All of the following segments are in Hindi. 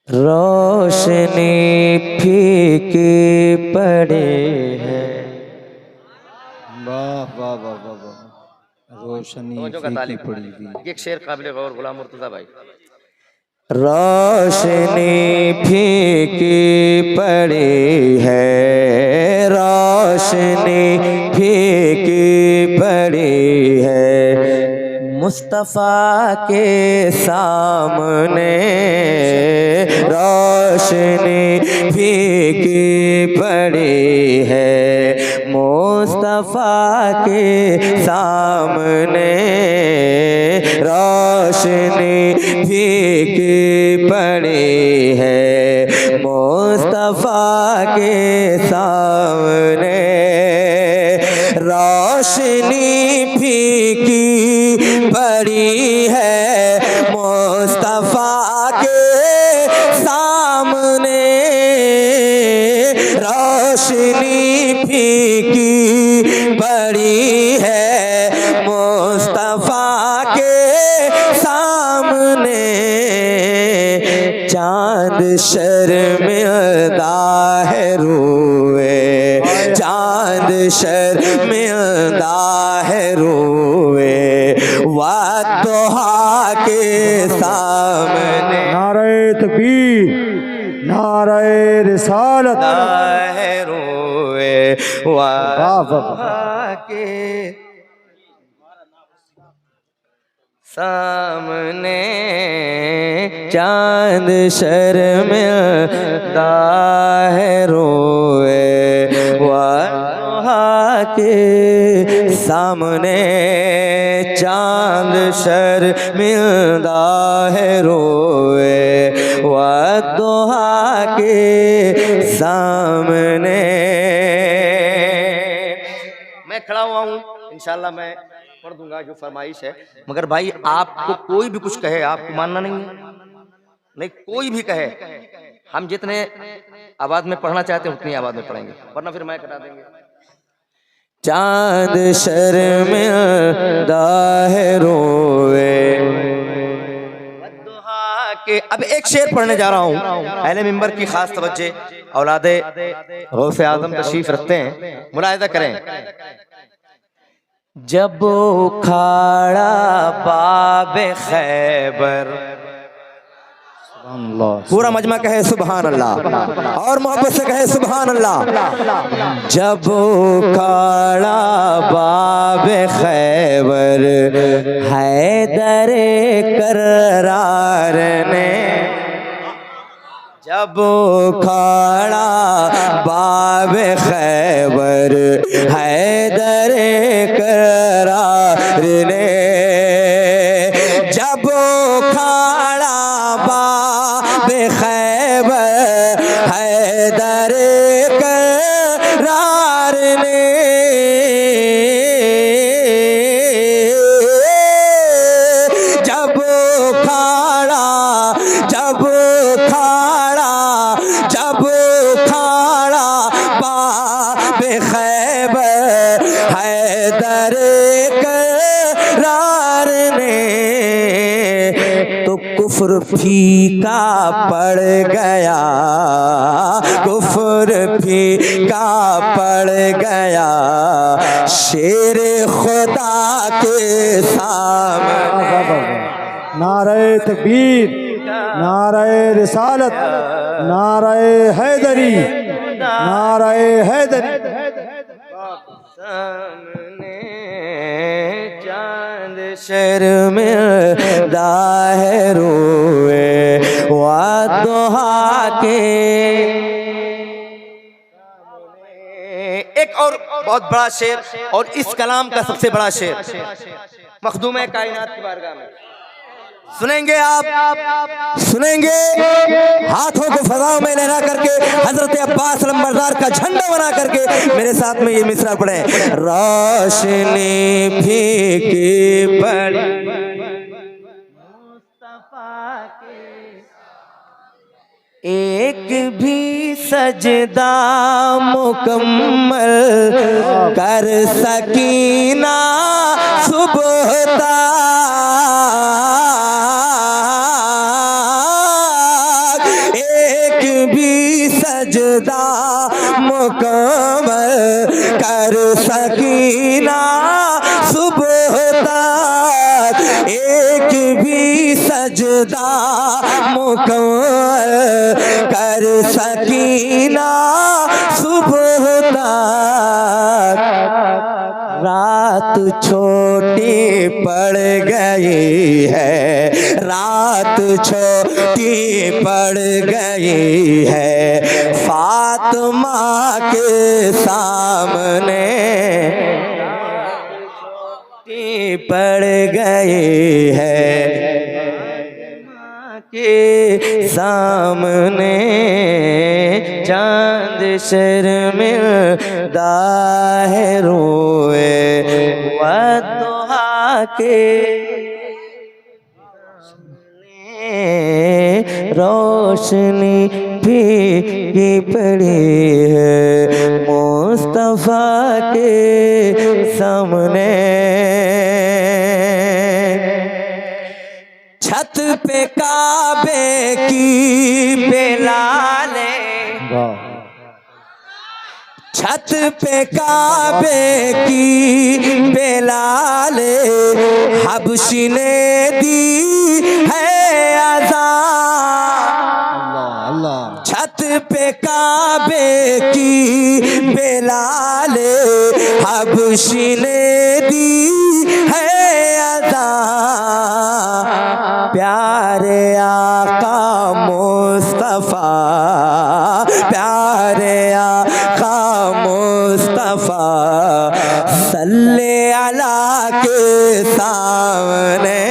रोशनी फीकी पड़ी है। वाह वाह वाह वाह वाह, रोशनी फीकी पड़ी हुई। एक शेर काबिल गौर गुलाम मुर्तजा भाई। रोशनी फीकी पड़ी है, रोशनी फीकी पड़ी है, मुस्तफ़ा के सामने रोशनी फीकी पड़ी है, मुस्तफ़ा के सामने रोशनी फीकी पड़ी है, मुस्तफ़ा के सामने रोशनी फीकी पड़ी है, मुस्तफ़ा के सामने रोशनी फीकी पड़ी है, मुस्तफ़ा के सामने चाँद शर्मिंदा है रोए, चाँद शर्मिंदा है रोए, वादुहा के सामने नारे तकबीर, नारे रिसालत है रोए, वादुहा के सामने चांद शर्मिंदा है रोए, वादुहा के सामने चांद शर्मिंदा है रोए, वादुहा के सामने। मैं खड़ा हुआ हूँ, इंशाल्लाह मैं पढ़ दूंगा जो फरमाइश है, मगर भाई आपको कोई भी कुछ कहे आपको मानना नहीं है। नहीं, कोई भी कहे, हम जितने आवाज में पढ़ना चाहते हैं उतनी आवाज में पढ़ेंगे, वरना फिर मैं कटा देंगे। चांद शर्मिंदा है रोए, के अब एक शेर पढ़ने जा रहा हूँ। अहले मिंबर की खास तवज्जो, औलादे गौसे आजम तशरीफ रखते हैं, मुलाहिजा करें। जब उखाड़ा बाबे खैबर, पूरा मजमा कहे सुभान अल्लाह, और मोहब्बत से कहे सुभान अल्लाह। जब उखाड़ा बाबे खैबर हैदरे करार ने, जब उखाड़ा बाबे खैबर हैदरे करार ने, जब उखाड़ा बाबे खैबर हैदरे करार ने, जब उखाड़ा, जब उखाड़ा, जब उखाड़ा बाबे खैबर हैदरे करार ने, तो कुफ्र फीका पड़ गया, कुफ्र फीका पड़ गया, शेर खुदा के सामने। नारे तकबीर, नारे रिसालत, नारे हैदरी, नारे हैदरी। सामने चांद शर्मिंदा है रोए, वादुहा के। एक और बहुत बड़ा शेर, और इस कलाम का सबसे बड़ा शेर मखदूम कायनात की बारगाह में सुनेंगे। आप सुनेंगे, हाथों को फजाओं में लहरा करके हजरत अब्बास लंबरदार का झंडा बना करके मेरे साथ में ये मिसरा पढ़े। रोशनी फीकी पड़ी, मुस्तफा के एक भी सजदा मुकम्मल कर सकीना सुबहता, भी सजदा मुकम्मल कर सकी ना सुबह तक, एक भी सजदा मुकम्मल कर सकी ना सुबह तक। रात छोटी पड़ गई है, रात छोटी पड़ गई है, फातिमा के सामने छोटी पड़ गई है, के सामने चांद शर्मिंदा है रोए वद्दुहा के रोशनी फीकी पड़ी है मुस्तफा के सामने। छत पे काबे की बेलाले, छत पे काबे की बेलाले हबशी ने दी है आज़ान। छत पे काबे की बेलाले हबशी ने दी है आज़ान। प्यारे आका मुस्तफा, प्यारे आका मुस्तफा सल्ले अला के सामने,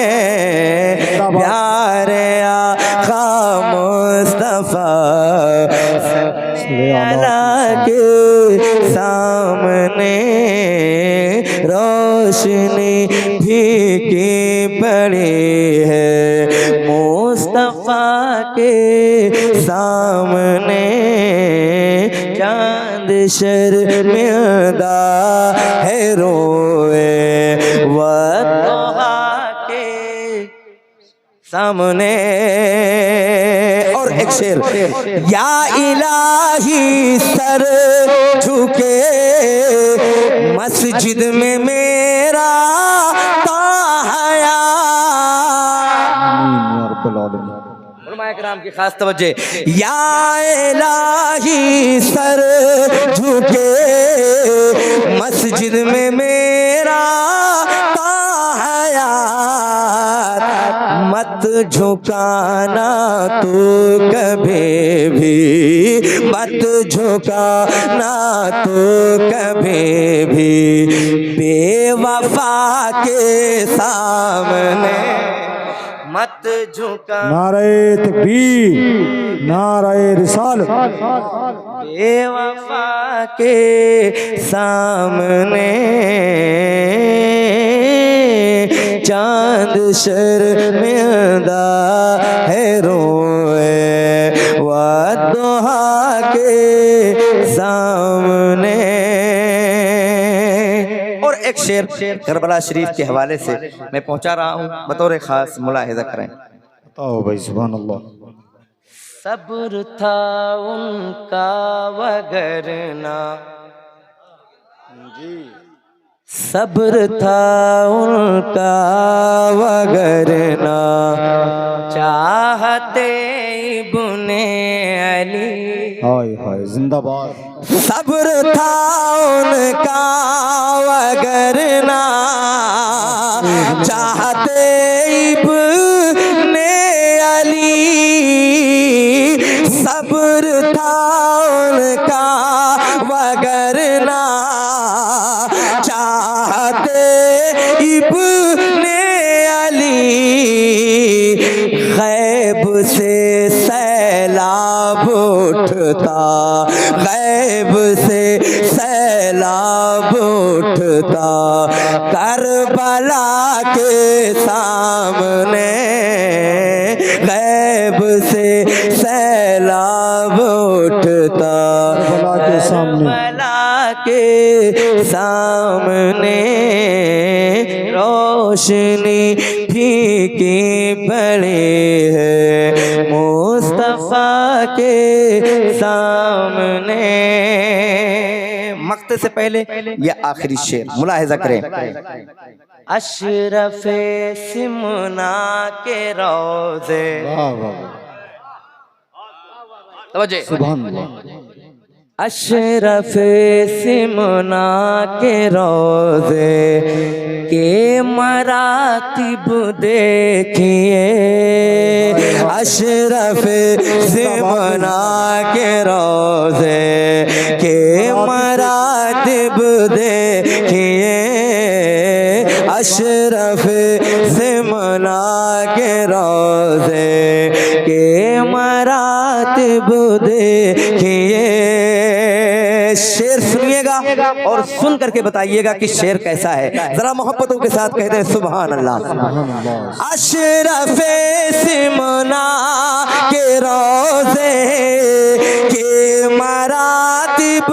प्यारे आका मुस्तफा सल्ले अला के सामने रोशनी फीकी पड़ी है मुस्तफा के सामने चांद शर्मिंदा है रोए वद्दुहा के सामने। और एक शेर, या इलाही सर झुके मस्जिद में मेरा ताहया। कराम की खास तवज्जे, या इलाही सर झुके मस्जिद में मेरा ताहया। मत झुकाना तो कभी भी, मत झुकाना तो कभी भी बेवफा के सामने मत झुका। नारे तकबीर, नारे रिसालत। बेवफा के सामने चांद शर्मिंदा है रोए वद्दुहा के सामने। और एक शेर करबला शरीफ के हवाले से मैं पहुंचा रहा हूं, बतौर खास मुलाहिजा करें। बताओ भाई, सुभान अल्लाह। सब्र था उनका वगरना, सब्र था उनका वगरना चाहते इब्ने अली। हाय हाय जिंदाबाद। सब्र था उनका वगरना चाहते इब्ने अली। सब्र था उनका वगरना चाहते इब्ने अली। गैब से सैलाब उठता, गैब से सैलाब उठता करबला के सामने। गैब से सैलाब उठता करबला के सामने। रोशनी फीकी पड़ी है मुस्तफा के सामने। मक्ते से पहले ये आखिरी शेर मुलाहिजा करें। अशरफे सिमना के रोज़े। वाह वाह तवज्जो। सुभान अल्लाह। अशरफे सिमना के रोज़े के मरातिब देखिए। अशरफे सिमना के रोज़े के मरातिब देखिए। अशरफे सिमना के रोज़े के मरातिब देखिए। शेर सुनिएगा और सुन करके बताइएगा कि शेर कैसा है। जरा मोहब्बतों के साथ कहते हैं सुभान अल्लाह। अशरफे सिमना के रोज़े के मरातिब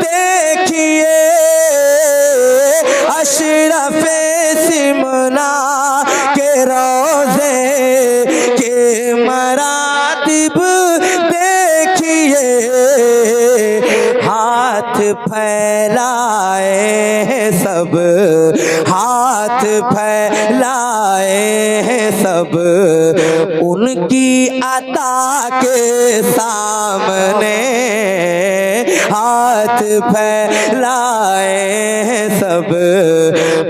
देखिए। अशरफे सिमना के रोज़े के मरातिब देखिए। हाथ फैलाए हैं सब, हाथ फैलाए हैं सब उनकी अता के सामने। हाथ फैलाए हैं सब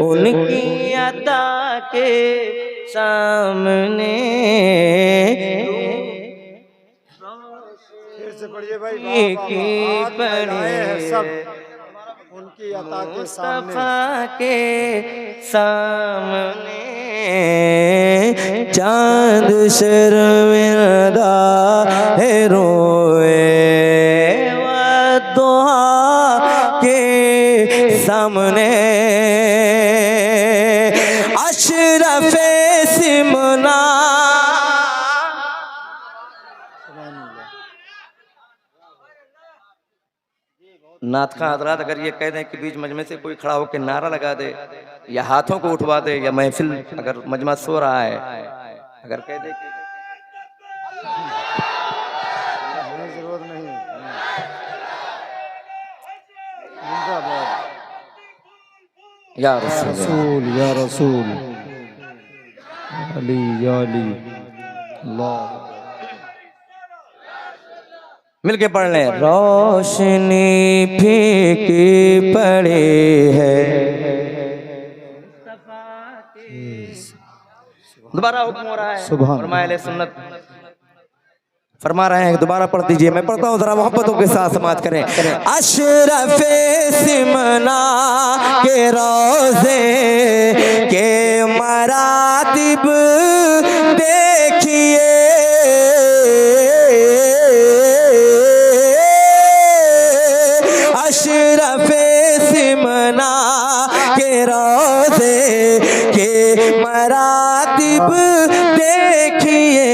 उनकी अता के सामने। की पड़े सब उनकी अता के मुस्तफा के सामने। चांद शर्मिंदा है रोए वद्दुहा के सामने। अशरफे सिमना। नात खां हजरात अगर ये कह दें कि बीच मजमे से कोई खड़ा होकर नारा लगा दे या हाथों को उठवा दे या महफिल अगर मजमा सो रहा है अगर कह दे कि जरूरत नहीं। या रसूल या रसूल अली या अली अल्लाह। मिलके पढ़ लें। रोशनी फीकी पड़ी है। दोबारा हुक्म हो रहा है। फरमाए सुन्नत फरमा रहे हैं दोबारा पढ़ दीजिए। मैं पढ़ता हूँ जरा मोहब्बतों के साथ समाज करें। अशरफे सिमना के रोज़े के मरातिब देखिए। अशरफे सिमना के रोज़े के मरातिब देखिए।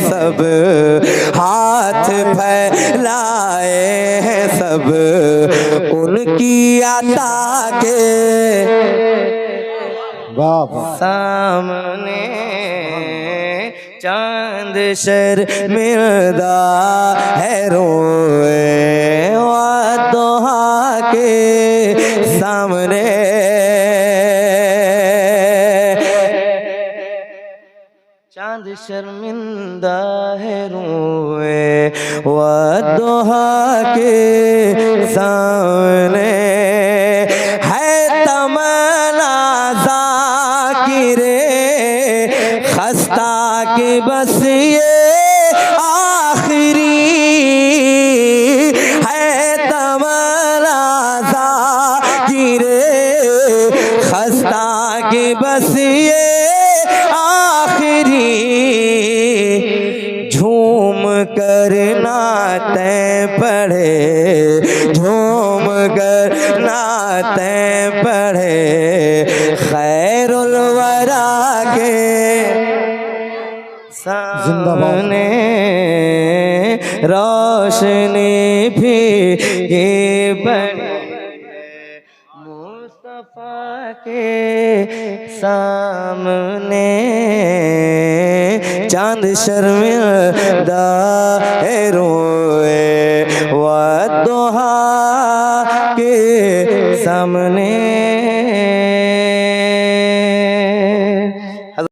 सब हाथ फैलाए हैं सब उनकी अता के सामने। चांद शर्मिंदा है रोए वद्दुहा के सामने। चांद शर्मिंदा है रोए वद्दुहा के सामने। है तमन्ना ज़ाकिरे खस्ता की बस ये आखिरी है। तमन्ना ज़ाकिरे खस्ता की बस ये आखिरी। झूम कर नाते पढ़े झूम कर नाते पढ़े खैरुल वरा के सामने। रोशनी भी ये बनी मुस्तफा के सामने चांद शर्मिंदा है रोए वद्दुहा के सामने।